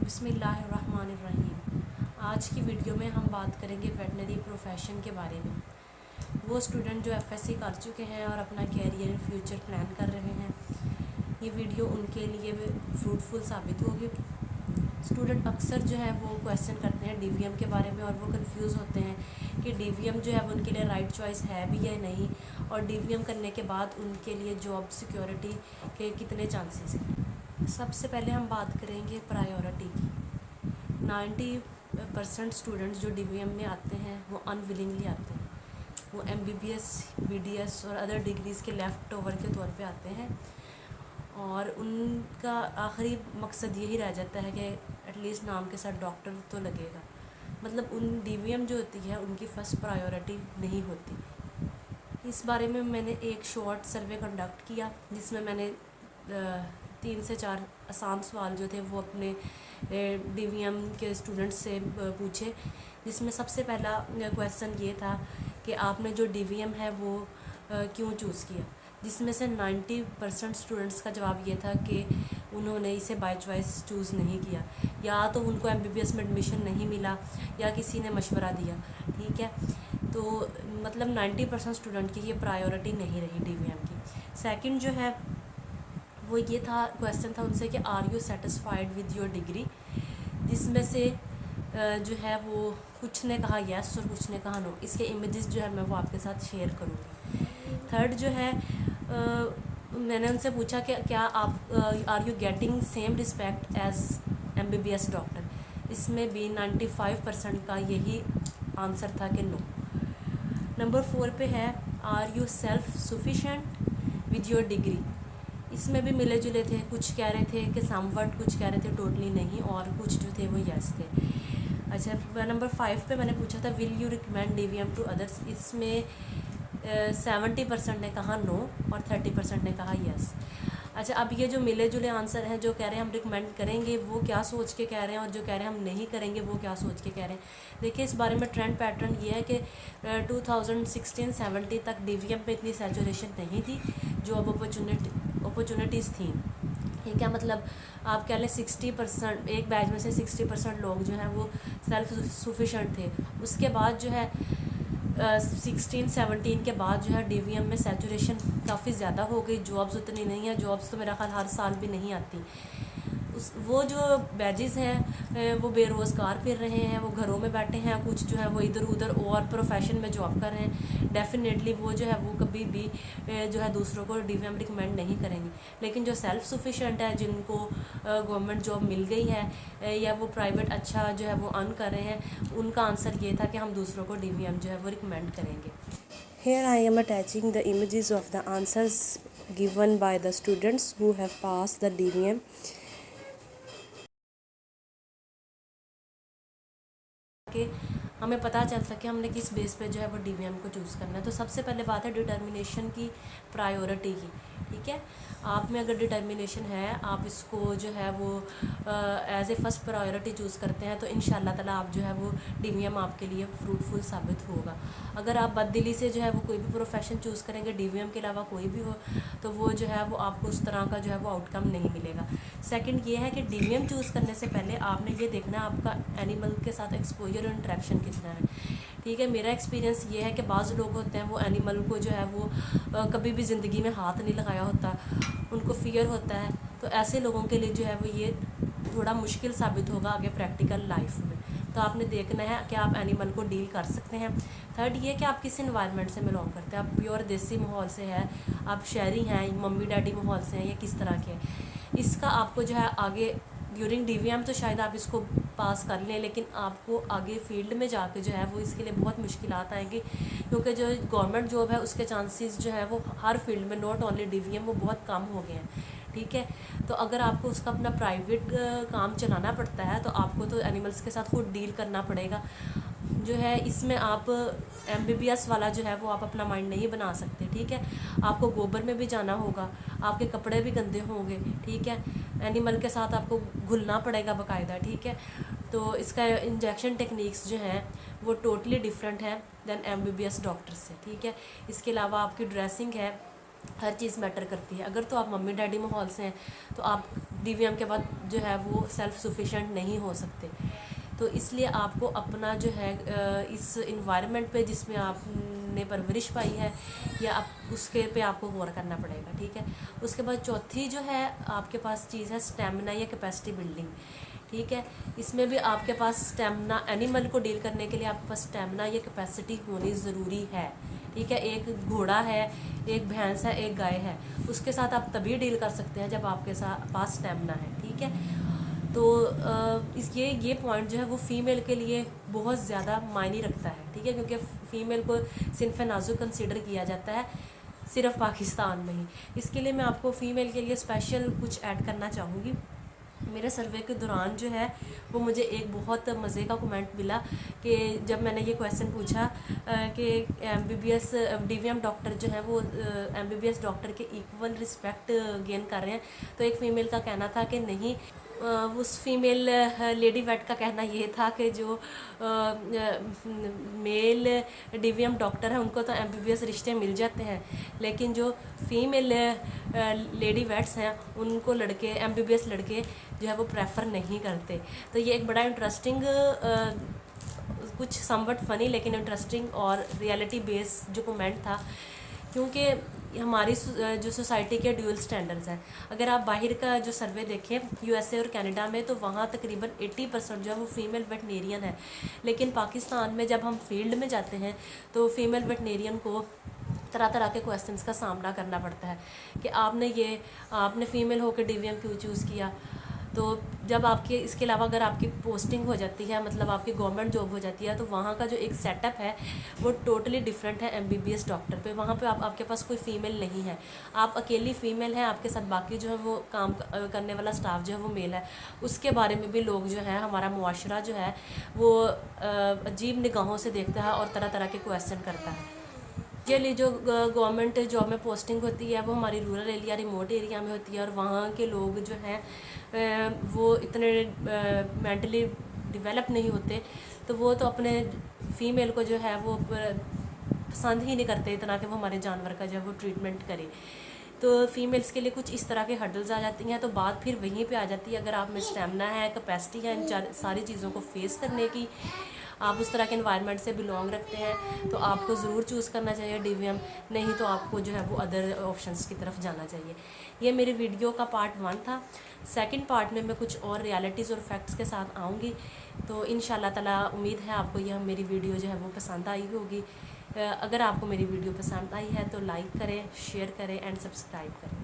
بسم اللہ الرحمن الرحیم۔ آج کی ویڈیو میں ہم بات کریں گے ویٹنری پروفیشن کے بارے میں۔ وہ اسٹوڈنٹ جو ایف ایس سی کر چکے ہیں اور اپنا کیریئر فیوچر پلان کر رہے ہیں، یہ ویڈیو ان کے لیے فروٹفل ثابت ہوگی۔ اسٹوڈنٹ اکثر جو ہے وہ کویسچن کرتے ہیں ڈی وی ایم کے بارے میں، اور وہ کنفیوز ہوتے ہیں کہ ڈی وی ایم جو ہے وہ ان کے لیے رائٹ چوائس ہے بھی یا نہیں، اور ڈی وی ایم کرنے کے بعد ان کے لیے جاب سیکیورٹی کے کتنے چانسز ہیں۔ سب سے پہلے ہم بات کریں گے پرائیورٹی کی۔ 90% اسٹوڈنٹس جو ڈی وی ایم میں آتے ہیں وہ ان ولنگلی آتے ہیں، وہ M B B S, B D S اور ادر ڈگریز کے لیفٹ اوور کے طور پہ آتے ہیں، اور ان کا آخری مقصد یہی رہ جاتا ہے کہ ایٹ لیسٹ نام کے ساتھ ڈاکٹر تو لگے گا۔ مطلب ان ڈی وی ایم جو ہوتی ہے ان کی فرسٹ پرائیورٹی نہیں ہوتی۔ اس بارے میں میں نے ایک شارٹ سروے کنڈکٹ کیا، جس میں نے 3 سے 4 آسان سوال جو تھے وہ اپنے ڈی وی ایم کے اسٹوڈنٹس سے پوچھے، جس میں سب سے پہلا کویسچن یہ تھا کہ آپ نے جو ڈی وی ایم ہے وہ کیوں چوز کیا، جس میں سے 90% اسٹوڈنٹس کا جواب یہ تھا کہ انہوں نے اسے بائی چوائس چوز نہیں کیا، یا تو ان کو ایم بی بی ایس میں ایڈمیشن نہیں ملا یا کسی نے مشورہ دیا، ٹھیک ہے۔ تو مطلب 90% اسٹوڈنٹ کی یہ پرائیورٹی نہیں رہی ڈی وی ایم کی۔ سیکنڈ جو ہے وہ یہ تھا، کویسچن تھا ان سے کہ are you satisfied with your degree, جس میں سے جو ہے وہ کچھ نے کہا یس اور کچھ نے کہا نو۔ اس کے امیجز جو ہے میں وہ آپ کے ساتھ شیئر کروں گی۔ تھرڈ جو ہے میں نے ان سے پوچھا کہ کیا آپ are you getting same respect as M B B S doctor, اس میں بھی 95% کا یہی آنسر تھا کہ نو۔ نمبر 4 پہ ہے are you self sufficient with your degree, اس میں بھی ملے جلے تھے، کچھ کہہ رہے تھے کہ سم وٹ، کچھ کہہ رہے تھے ٹوٹلی نہیں، اور کچھ جو تھے وہ یس تھے۔ اچھا، نمبر 5 پہ میں نے پوچھا تھا will you recommend D V M to others, اس میں 70% نے کہا نو اور 30% نے کہا یس۔ اچھا، اب یہ جو ملے جلے آنسر ہیں، جو کہہ رہے ہیں ہم ریکمینڈ کریں گے وہ کیا سوچ کے کہہ رہے ہیں، اور جو کہہ رہے ہیں ہم نہیں کریں گے وہ کیا سوچ کے کہہ رہے ہیں۔ دیکھیے اس بارے میں ٹرینڈ پیٹرن یہ ہے کہ 2016-17 تک ڈی وی ایم پہ اتنی سیچوریشن نہیں تھی، جو اب اپرچونیٹیز تھیں، ٹھیک ہے۔ مطلب آپ کہہ لیں 60%، ایک بیچ میں سے 60% لوگ جو ہیں وہ سیلف سفیشینٹ تھے۔ اس کے بعد جو ہے 16-17 کے بعد جو ہے ڈی وی ایم میں سیچوریشن کافی زیادہ ہو گئی، جابس اتنی نہیں ہیں، جابس تو میرا خیال ہر سال بھی نہیں آتی۔ وہ جو بیچز ہیں وہ بے روزگار پھر رہے ہیں، وہ گھروں میں بیٹھے ہیں، کچھ جو ہے وہ ادھر ادھر اور پروفیشن میں جاب کر رہے ہیں، ڈیفینیٹلی وہ جو ہے وہ کبھی بھی جو ہے دوسروں کو ڈی وی ایم ریکمینڈ نہیں کریں گے۔ لیکن جو سیلف سفیشینٹ ہے، جن کو گورنمنٹ جاب مل گئی ہے یا وہ پرائیویٹ اچھا جو ہے وہ ارن کر رہے ہیں، ان کا آنسر یہ تھا کہ ہم دوسروں کو ڈی وی ایم جو ہے وہ ریکمینڈ کریں گے۔ Here I am attaching the images of the answers given by the students who have passed the DVM. کہ ہمیں پتہ چل سکے ہم نے کس بیس پہ جو ہے وہ ڈی وی ایم کو چوز کرنا ہے۔ تو سب سے پہلے بات ہے ڈٹرمنیشن کی، پرائیورٹی کی، ٹھیک ہے۔ آپ میں اگر ڈٹرمنیشن ہے، آپ اس کو جو ہے وہ as a first priority choose کرتے ہیں، تو ان شاء اللہ تعالیٰ آپ جو ہے وہ ڈی وی ایم آپ کے لیے فروٹفل ثابت ہوگا۔ اگر آپ بد دلی سے جو ہے وہ کوئی بھی پروفیشن چوز کریں گے ڈی وی ایم کے علاوہ کوئی بھی ہو، تو وہ جو ہے وہ آپ کو اس طرح کا جو ہے وہ آؤٹ کم نہیں ملے گا۔ سیکنڈ یہ ہے کہ ڈی وی ایم چوز کرنے سے پہلے آپ نے یہ دیکھنا ہے آپ کا اینیمل کے ساتھ ایکسپوجر اور انٹریکشن کتنا ہے، ٹھیک ہے۔ میرا ایکسپیرینس یہ ہے کہ بعض لوگ ہوتے ہیں وہ اینیمل کو جو ہے وہ کبھی بھی زندگی میں ہاتھ نہیں لگایا ہوتا، ان کو فیئر ہوتا ہے، تو ایسے لوگوں کے لیے جو ہے وہ یہ تھوڑا مشکل ثابت ہوگا آگے پریکٹیکل لائف میں۔ تو آپ نے دیکھنا ہے کہ آپ اینیمل کو ڈیل کر سکتے ہیں۔ تھرڈ یہ کہ آپ کس انوائرمنٹ سے بلانگ کرتے ہیں، آپ پیور دیسی ماحول سے ہے، آپ شہری ہیں، ممی ڈیڈی ماحول سے ہیں، یا کس طرح کے ہیں۔ اس کا آپ کو جو ہے آگے ڈیورنگ ڈی وی ایم تو شاید آپ اس کو پاس کر لیں، لیکن آپ کو آگے فیلڈ میں جا کے جو ہے وہ اس کے لیے بہت مشکلات آئیں گی، کیونکہ جو گورنمنٹ جاب ہے اس کے چانسز جو ہے وہ ہر فیلڈ میں، not only D V M, وہ بہت کم ہو گئے ہیں، ٹھیک ہے۔ تو اگر آپ کو اس کا اپنا پرائیویٹ کام چلانا پڑتا ہے تو آپ کو تو اینیملس کے ساتھ خود ڈیل کرنا پڑے گا، جو ہے اس میں آپ ایم بی بی ایس والا جو ہے وہ آپ اپنا مائنڈ نہیں بنا سکتے، ٹھیک ہے۔ آپ کو گوبر میں بھی جانا ہوگا، آپ کے کپڑے بھی گندے ہوں گے، ٹھیک ہے، اینیمل کے ساتھ آپ کو گھلنا پڑے گا باقاعدہ، ٹھیک ہے۔ تو اس کا انجیکشن ٹیکنیکس جو ہیں وہ ٹوٹلی ڈفرینٹ ہیں than M B B S doctor سے، ٹھیک ہے۔ اس کے علاوہ آپ کی ڈریسنگ ہے، ہر چیز میٹر کرتی ہے. اگر تو آپ ممی ڈیڈی ماحول سے ہیں تو آپ ڈی وی ایم کے بعد جو ہے وہ سیلف سفیشینٹ نہیں ہو سکتے. تو اس لیے آپ کو اپنا جو ہے اس انوائرمنٹ پہ جس میں آپ نے پرورش پائی ہے یا آپ اس کے پہ آپ کو غور کرنا پڑے گا. ٹھیک ہے. اس کے بعد چوتھی جو ہے آپ کے پاس چیز ہے اسٹیمنا یا کیپیسٹی بلڈنگ. ٹھیک ہے. اس میں بھی آپ کے پاس اسٹیمنا، اینیمل کو ڈیل کرنے کے لیے آپ کے پاس اسٹیمنا یا کیپیسٹی ہونی ضروری ہے. ٹھیک ہے. ایک گھوڑا ہے، ایک بھینس ہے، ایک گائے ہے، اس کے ساتھ آپ تبھی ڈیل کر سکتے ہیں جب آپ کے پاس اسٹیمنا ہے. ٹھیک ہے. تو یہ پوائنٹ جو ہے وہ فیمیل کے لیے بہت زیادہ معنی رکھتا ہے. ٹھیک ہے. کیونکہ فیمیل کو صنف نازک کنسیڈر کیا جاتا ہے صرف پاکستان میں ہی. اس کے لیے میں آپ کو فیمیل کے لیے اسپیشل کچھ ایڈ کرنا چاہوں گی. میرے سروے کے دوران جو ہے وہ مجھے ایک بہت مزے کا کومنٹ ملا کہ جب میں نے یہ کویسچن پوچھا کہ M B B S D V M doctor جو ہے وہ M B B S doctor کے ایکول رسپیکٹ گین کر رہے ہیں، تو ایک فیمیل کا کہنا تھا کہ نہیں. اس فیمیل لیڈی ویٹ کا کہنا یہ تھا کہ جو میل ڈی وی ایم ڈاکٹر ہیں ان کو تو ایم بی بی ایس رشتے مل جاتے ہیں، لیکن جو فیمیل لیڈی ویٹس ہیں ان کو لڑکے ایم بی بی ایس لڑکے جو ہے وہ پریفر نہیں کرتے. تو یہ ایک بڑا انٹرسٹنگ، کچھ سم وٹ فنی لیکن انٹرسٹنگ اور ریئلٹی بیس جو کومنٹ تھا. کیونکہ ہماری جو سوسائٹی کے ڈیول سٹینڈرڈز ہیں، اگر آپ باہر کا جو سروے دیکھیں یو ایس اے اور کینیڈا میں تو وہاں تقریباً 80% جو ہے وہ فیمیل ویٹنیرین ہے. لیکن پاکستان میں جب ہم فیلڈ میں جاتے ہیں تو فیمیل ویٹنیرین کو طرح طرح کے کویسچنس کا سامنا کرنا پڑتا ہے کہ آپ نے فیمیل ہو کے ڈی وی ایم کیوں چوز کیا. تو جب آپ کے اس کے علاوہ اگر آپ کی پوسٹنگ ہو جاتی ہے، مطلب آپ کی گورنمنٹ جاب ہو جاتی ہے، تو وہاں کا جو ایک سیٹ اپ ہے وہ ٹوٹلی ڈفرینٹ ہے M B B S doctor پہ. وہاں پہ آپ کے پاس کوئی فیمیل نہیں ہے، آپ اکیلی فیمیل ہیں، آپ کے ساتھ باقی جو ہے وہ کام کرنے والا اسٹاف جو ہے وہ میل ہے. اس کے بارے میں بھی لوگ جو ہے، ہمارا معاشرہ جو ہے وہ عجیب نگاہوں سے دیکھتا ہے اور طرح طرح کے کویسچن کرتا ہے. یہ لیے جو گورنمنٹ جاب میں پوسٹنگ ہوتی ہے وہ ہماری رورل ایریا ریموٹ ایریا میں ہوتی ہے، اور وہاں کے لوگ جو ہیں وہ اتنے مینٹلی ڈیولپ نہیں ہوتے، تو وہ تو اپنے فیمیل کو جو ہے وہ پسند ہی نہیں کرتے اتنا کہ وہ ہمارے جانور کا جو ہے وہ ٹریٹمنٹ کرے. تو فیمیلس کے لیے کچھ اس طرح کے ہرڈلز آ جاتی ہیں. تو بات پھر وہیں پہ آ جاتی ہے، اگر آپ میں اسٹیمنا ہے، کیپیسٹی ہے ان ساری چیزوں کو فیس کرنے کی، آپ اس طرح کے انوائرمنٹ سے بلانگ رکھتے ہیں، تو آپ کو ضرور چوز کرنا چاہیے ڈی وی ایم. نہیں تو آپ کو جو ہے وہ ادر آپشنس کی طرف جانا چاہیے. یہ میری ویڈیو کا پارٹ 1 تھا. سیکنڈ پارٹ میں کچھ اور ریالٹیز اور فیکٹس کے ساتھ آؤں گی. تو ان شاء اللہ تعالیٰ امید ہے آپ کو یہ میری ویڈیو جو ہے وہ پسند آئی ہوگی. اگر آپ کو میری ویڈیو پسند آئی ہے تو لائک کریں، شیئر کریں اینڈ سبسکرائب کریں.